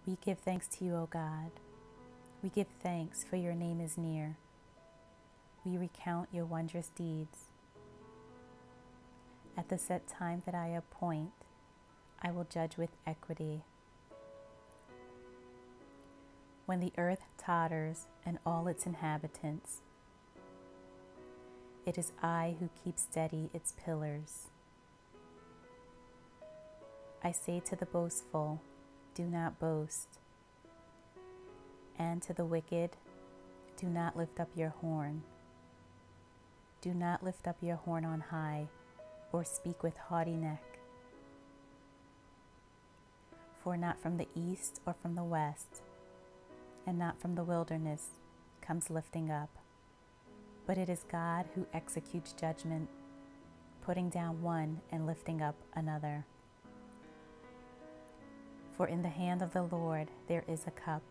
We give thanks to you, O God. We give thanks, for your name is near. We recount your wondrous deeds. At the set time that I appoint, I will judge with equity. When the earth totters and all its inhabitants, it is I who keep steady its pillars. I say to the boastful, do not boast, and to the wicked, do not lift up your horn. Do not lift up your horn on high, or speak with haughty neck. For not from the east or from the west, and not from the wilderness comes lifting up, but it is God who executes judgment, putting down one and lifting up another. For in the hand of the Lord there is a cup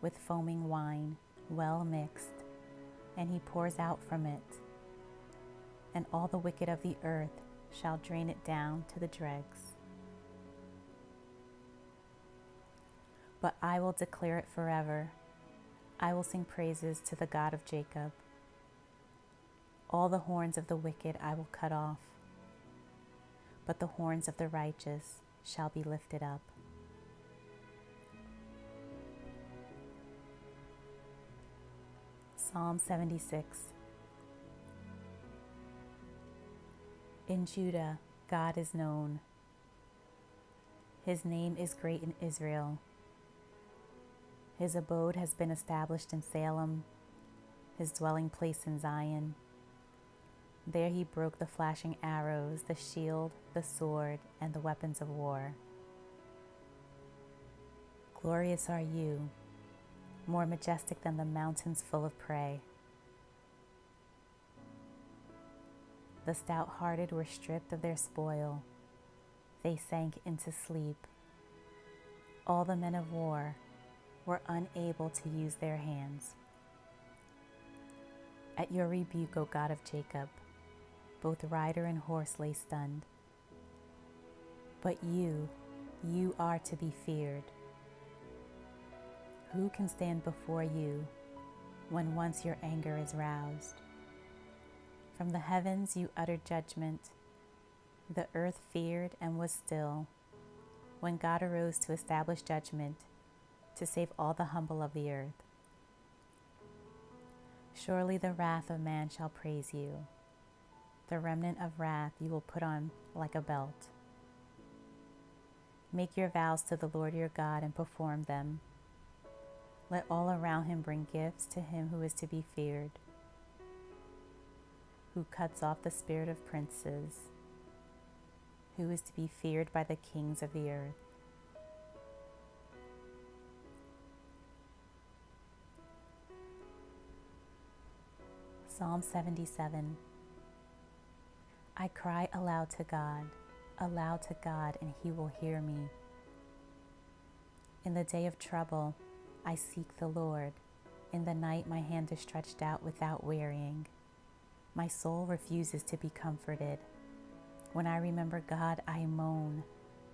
with foaming wine, well mixed, and he pours out from it, and all the wicked of the earth shall drain it down to the dregs. But I will declare it forever. I will sing praises to the God of Jacob. All the horns of the wicked I will cut off, but the horns of the righteous shall be lifted up. Psalm 76. In Judah, God is known. His name is great in Israel. His abode has been established in Salem, his dwelling place in Zion. There he broke the flashing arrows, the shield, the sword, and the weapons of war. Glorious are you, more majestic than the mountains full of prey. The stout-hearted were stripped of their spoil. They sank into sleep. All the men of war were unable to use their hands. At your rebuke, O God of Jacob, both rider and horse lay stunned. But you are to be feared. Who can stand before you when once your anger is roused? From the heavens you uttered judgment. The earth feared and was still, when God arose to establish judgment, to save all the humble of the earth. Surely the wrath of man shall praise you. The remnant of wrath you will put on like a belt. Make your vows to the Lord your God and perform them. Let all around him bring gifts to him who is to be feared, who cuts off the spirit of princes, who is to be feared by the kings of the earth. Psalm 77. I cry aloud to God, and he will hear me. In the day of trouble, I seek the Lord. In the night, my hand is stretched out without wearying. My soul refuses to be comforted. When I remember God, I moan.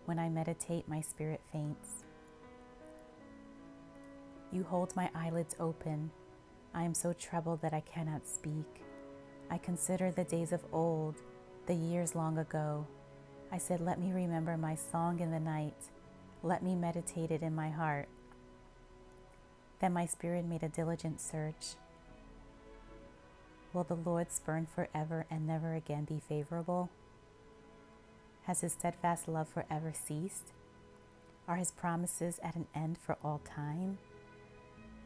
When I meditate, my spirit faints. You hold my eyelids open. I am so troubled that I cannot speak. I consider the days of old, the years long ago. I said, let me remember my song in the night. Let me meditate it in my heart. Then my spirit made a diligent search. Will the Lord spurn forever and never again be favorable? Has his steadfast love forever ceased? Are his promises at an end for all time?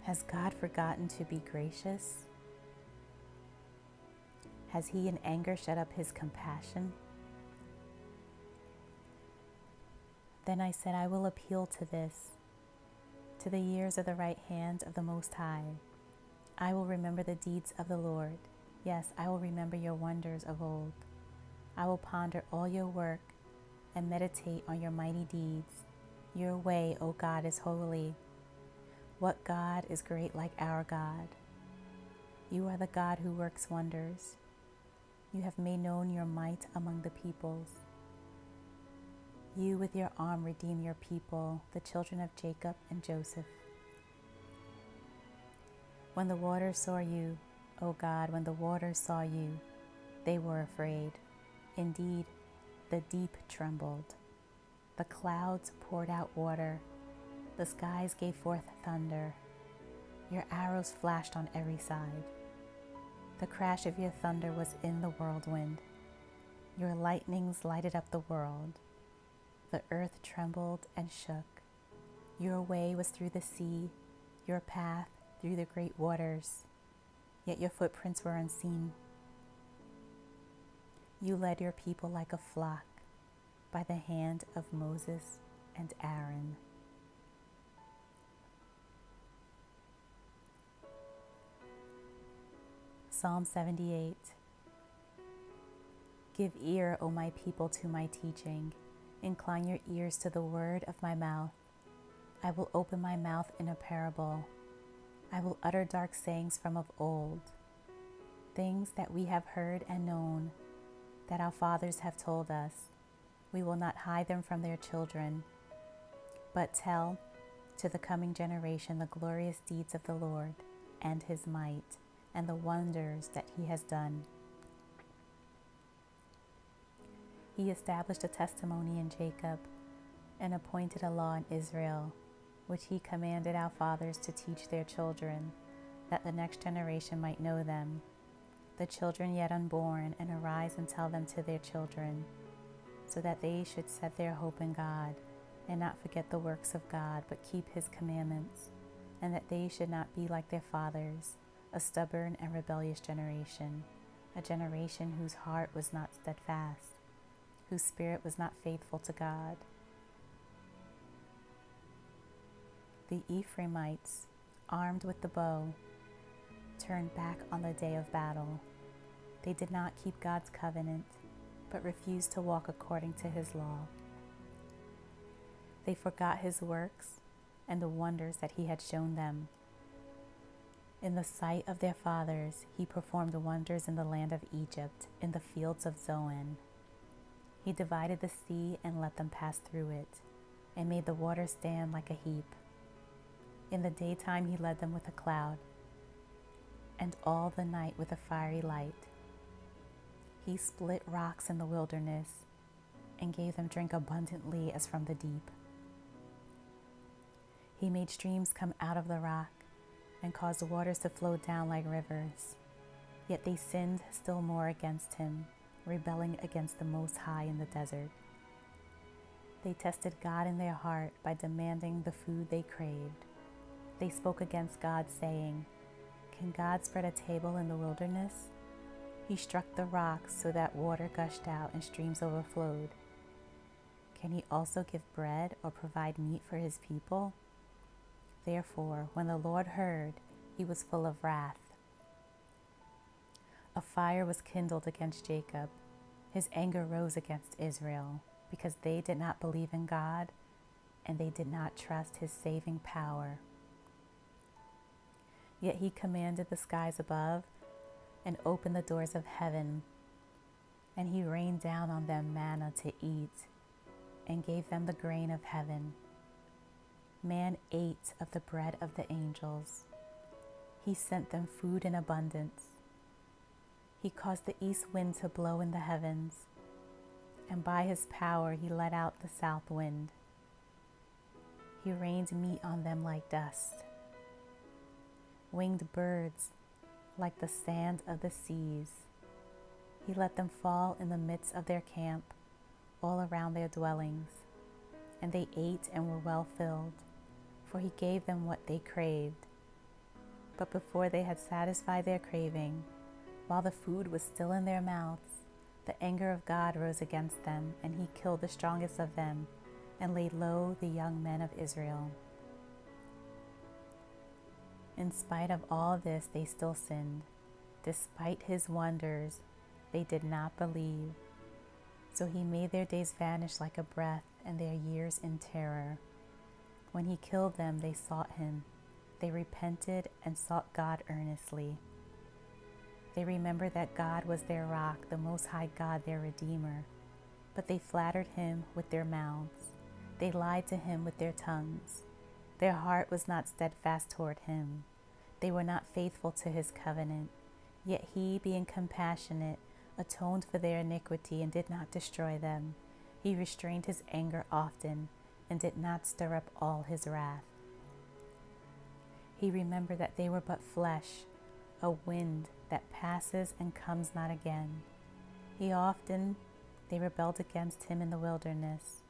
Has God forgotten to be gracious? Has he in anger shut up his compassion? Then I said, I will appeal to this, to the years of the right hand of the Most High. I will remember the deeds of the Lord. Yes, I will remember your wonders of old. I will ponder all your work and meditate on your mighty deeds. Your way, O God, is holy. What God is great like our God? You are the God who works wonders. You have made known your might among the peoples. You with your arm redeem your people, the children of Jacob and Joseph. When the waters saw you, O God, when the waters saw you, they were afraid. Indeed, the deep trembled. The clouds poured out water. The skies gave forth thunder. Your arrows flashed on every side. The crash of your thunder was in the whirlwind. Your lightnings lighted up the world. The earth trembled and shook. Your way was through the sea, your path through the great waters, yet your footprints were unseen. You led your people like a flock by the hand of Moses and Aaron. Psalm 78. Give ear, O my people, to my teaching. Incline your ears to the word of my mouth. I will open my mouth in a parable. I will utter dark sayings from of old, things that we have heard and known, that our fathers have told us. We will not hide them from their children, but tell to the coming generation the glorious deeds of the Lord and his might, and the wonders that he has done. He established a testimony in Jacob and appointed a law in Israel, which he commanded our fathers to teach their children, that the next generation might know them, the children yet unborn, and arise and tell them to their children, so that they should set their hope in God, and not forget the works of God, but keep his commandments, and that they should not be like their fathers, a stubborn and rebellious generation, a generation whose heart was not steadfast, whose spirit was not faithful to God. The Ephraimites, armed with the bow, turned back on the day of battle. They did not keep God's covenant, but refused to walk according to his law. They forgot his works and the wonders that he had shown them. In the sight of their fathers, he performed wonders in the land of Egypt, in the fields of Zoan. He divided the sea and let them pass through it, and made the water stand like a heap. In the daytime he led them with a cloud, and all the night with a fiery light. He split rocks in the wilderness, and gave them drink abundantly as from the deep. He made streams come out of the rock, and caused the waters to flow down like rivers. Yet they sinned still more against him, rebelling against the Most High in the desert. They tested God in their heart by demanding the food they craved. They spoke against God, saying, "Can God spread a table in the wilderness?" He struck the rocks so that water gushed out and streams overflowed. Can he also give bread or provide meat for his people? Therefore, when the Lord heard, he was full of wrath. A fire was kindled against Jacob. His anger rose against Israel, because they did not believe in God, and they did not trust his saving power. Yet he commanded the skies above and opened the doors of heaven, and he rained down on them manna to eat and gave them the grain of heaven. Man ate of the bread of the angels. He sent them food in abundance. He caused the east wind to blow in the heavens, and by his power he let out the south wind. He rained meat on them like dust, winged birds like the sand of the seas. He let them fall in the midst of their camp, all around their dwellings, and they ate and were well filled, for he gave them what they craved. But before they had satisfied their craving, while the food was still in their mouths, the anger of God rose against them, and he killed the strongest of them and laid low the young men of Israel. In spite of all this, they still sinned. Despite his wonders, they did not believe. So he made their days vanish like a breath, and their years in terror. When he killed them, they sought him. They repented and sought God earnestly. They remembered that God was their rock, the Most High God, their Redeemer. But they flattered him with their mouths. They lied to him with their tongues. Their heart was not steadfast toward him. They were not faithful to his covenant. Yet he, being compassionate, atoned for their iniquity and did not destroy them. He restrained his anger often and did not stir up all his wrath. He remembered that they were but flesh, a wind that passes and comes not again. They rebelled against him in the wilderness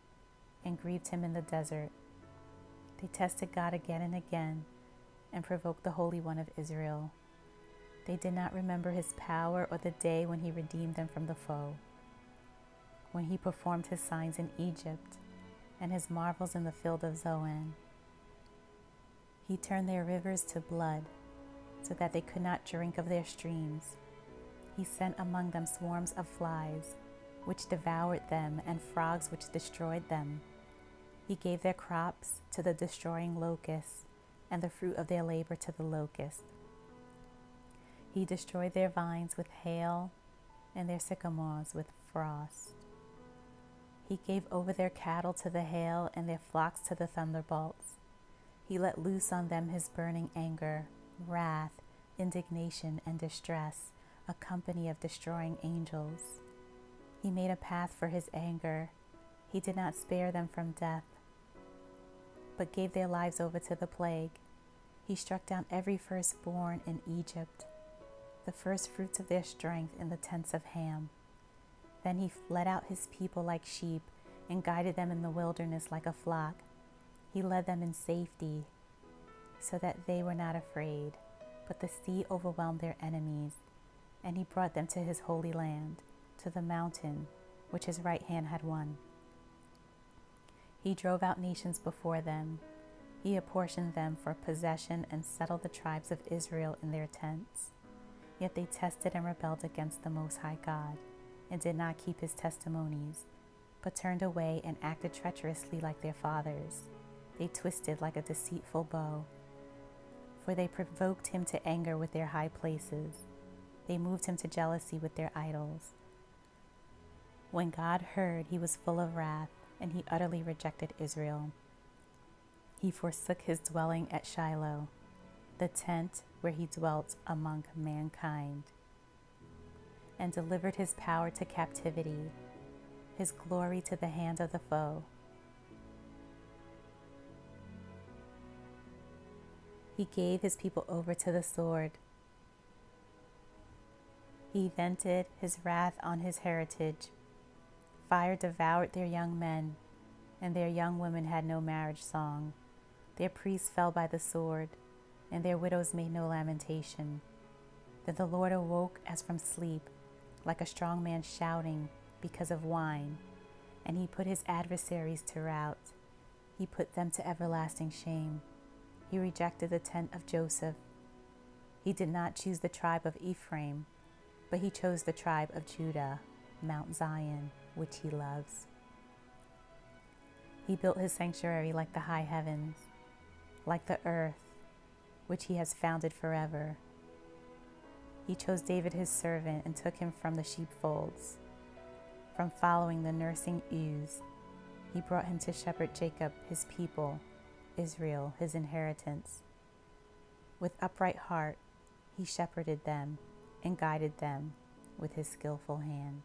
and grieved him in the desert. They tested God again and again and provoked the Holy One of Israel. They did not remember his power or the day when he redeemed them from the foe, when he performed his signs in Egypt and his marvels in the field of Zoan. He turned their rivers to blood so that they could not drink of their streams. He sent among them swarms of flies, which devoured them, and frogs which destroyed them. He gave their crops to the destroying locusts, and the fruit of their labor to the locust. He destroyed their vines with hail, and their sycamores with frost. He gave over their cattle to the hail, and their flocks to the thunderbolts. He let loose on them his burning anger, wrath, indignation, and distress, a company of destroying angels. He made a path for his anger. He did not spare them from death, but gave their lives over to the plague. He struck down every firstborn in Egypt, the first fruits of their strength in the tents of Ham. Then he led out his people like sheep and guided them in the wilderness like a flock. He led them in safety so that they were not afraid, but the sea overwhelmed their enemies, and he brought them to his holy land, to the mountain which his right hand had won. He drove out nations before them. He apportioned them for possession and settled the tribes of Israel in their tents. Yet they tested and rebelled against the Most High God, and did not keep his testimonies, but turned away and acted treacherously like their fathers. They twisted like a deceitful bow, for they provoked him to anger with their high places. They moved him to jealousy with their idols. When God heard, he was full of wrath, and he utterly rejected Israel. He forsook his dwelling at Shiloh, the tent where he dwelt among mankind, and delivered his power to captivity, his glory to the hand of the foe. He gave his people over to the sword. He vented his wrath on his heritage. Fire devoured their young men, and their young women had no marriage song. Their priests fell by the sword, and their widows made no lamentation. Then the Lord awoke as from sleep, like a strong man shouting because of wine, and he put his adversaries to rout. He put them to everlasting shame. He rejected the tent of Joseph. He did not choose the tribe of Ephraim, but he chose the tribe of Judah, Mount Zion, which he loves. He built his sanctuary like the high heavens, like the earth, which he has founded forever. He chose David his servant and took him from the sheepfolds, from following the nursing ewes. He brought him to shepherd Jacob, his people, Israel, his inheritance. With upright heart, he shepherded them and guided them with his skillful hand.